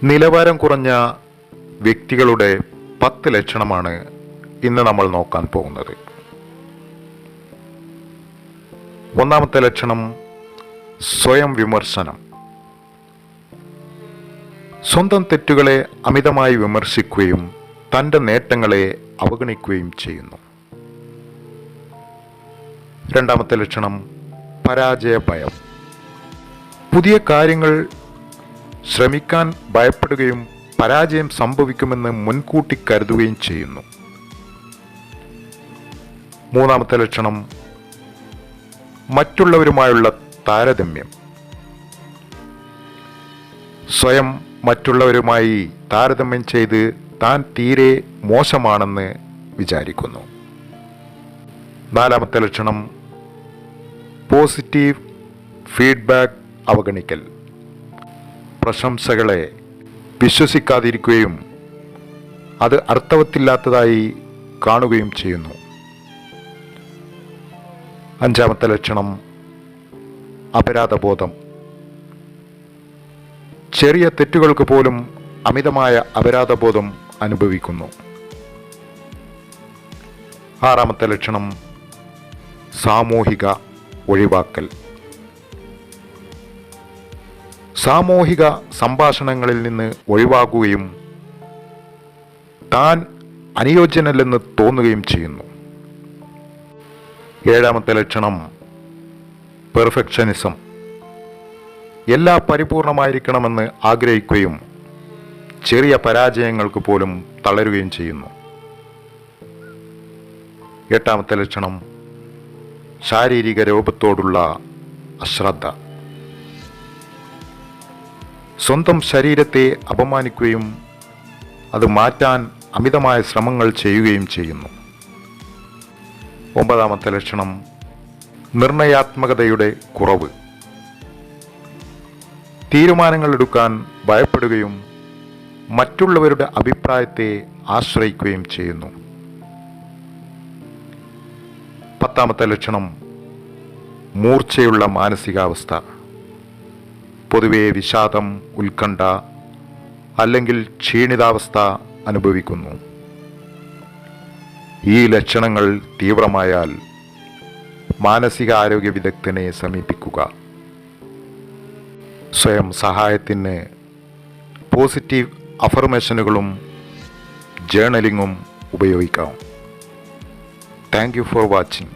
നിലവാരം കുറഞ്ഞ വ്യക്തികളുടെ 10 ലക്ഷണമാണ് ഇന്ന് നമ്മൾ നോക്കാൻ പോകുന്നത്. ഒന്നാമത്തെ ലക്ഷണം സ്വയം വിമർശനം. സ്വന്തം തെറ്റുകളെ അമിതമായി വിമർശിക്കുകയും തൻ്റെ നേട്ടങ്ങളെ അവഗണിക്കുകയും ചെയ്യുന്നു. രണ്ടാമത്തെ ലക്ഷണം പരാജയ ഭയം. പുതിയ കാര്യങ്ങൾ ശ്രമിക്കാൻ ഭയപ്പെടുകയും പരാജയം സംഭവിക്കുമെന്ന് മുൻകൂട്ടി കരുതുകയും ചെയ്യുന്നു. മൂന്നാമത്തെ ലക്ഷണം മറ്റുള്ളവരുമായുള്ള താരതമ്യം. സ്വയം മറ്റുള്ളവരുമായി താരതമ്യം ചെയ്ത് താൻ തീരെ മോശമാണെന്ന് വിചാരിക്കുന്നു. നാലാമത്തെ ലക്ഷണം പോസിറ്റീവ് ഫീഡ്ബാക്ക് അവഗണിക്കൽ. പ്രശംസകളെ വിശ്വസിക്കാതിരിക്കുകയും അത് അർത്ഥവത്തില്ലാത്തതായി കാണുകയും ചെയ്യുന്നു. അഞ്ചാമത്തെ ലക്ഷണം അപരാധബോധം. ചെറിയ തെറ്റുകൾക്ക് പോലും അമിതമായ അപരാധബോധം അനുഭവിക്കുന്നു. ആറാമത്തെ ലക്ഷണം സാമൂഹിക ഒഴിവാക്കൽ. സാമൂഹിക സംഭാഷണങ്ങളിൽ നിന്ന് ഒഴിവാക്കുകയും താൻ അനുയോജ്യനല്ലെന്ന് തോന്നുകയും ചെയ്യുന്നു. ഏഴാമത്തെ ലക്ഷണം പെർഫെക്ഷനിസം. എല്ലാം പരിപൂർണമായിരിക്കണമെന്ന് ആഗ്രഹിക്കുകയും ചെറിയ പരാജയങ്ങൾക്ക് പോലും തളരുകയും ചെയ്യുന്നു. എട്ടാമത്തെ ലക്ഷണം ശാരീരിക രൂപത്തോടുള്ള അശ്രദ്ധ. സ്വന്തം ശരീരത്തെ അപമാനിക്കുകയും അത് മാറ്റാൻ അമിതമായ ശ്രമങ്ങൾ ചെയ്യുകയും ചെയ്യുന്നു. ഒമ്പതാമത്തെ ലക്ഷണം നിർണയാത്മകതയുടെ കുറവ്. തീരുമാനങ്ങൾ എടുക്കാൻ ഭയപ്പെടുകയും മറ്റുള്ളവരുടെ അഭിപ്രായത്തെ ആശ്രയിക്കുകയും ചെയ്യുന്നു. പത്താമത്തെ ലക്ഷണം മൂർച്ചയുള്ള മാനസികാവസ്ഥ. പൊതുവെ വിഷാദം, ഉത്കണ്ഠ അല്ലെങ്കിൽ ക്ഷീണിതാവസ്ഥ അനുഭവിക്കുന്നു. ഈ ലക്ഷണങ്ങൾ തീവ്രമായാൽ മാനസികാരോഗ്യ വിദഗ്ധനെ സമീപിക്കുക. സ്വയം സഹായത്തിന് പോസിറ്റീവ് അഫർമേഷനുകളും ജേർണലിങ്ങും ഉപയോഗിക്കാം. Thank you for watching.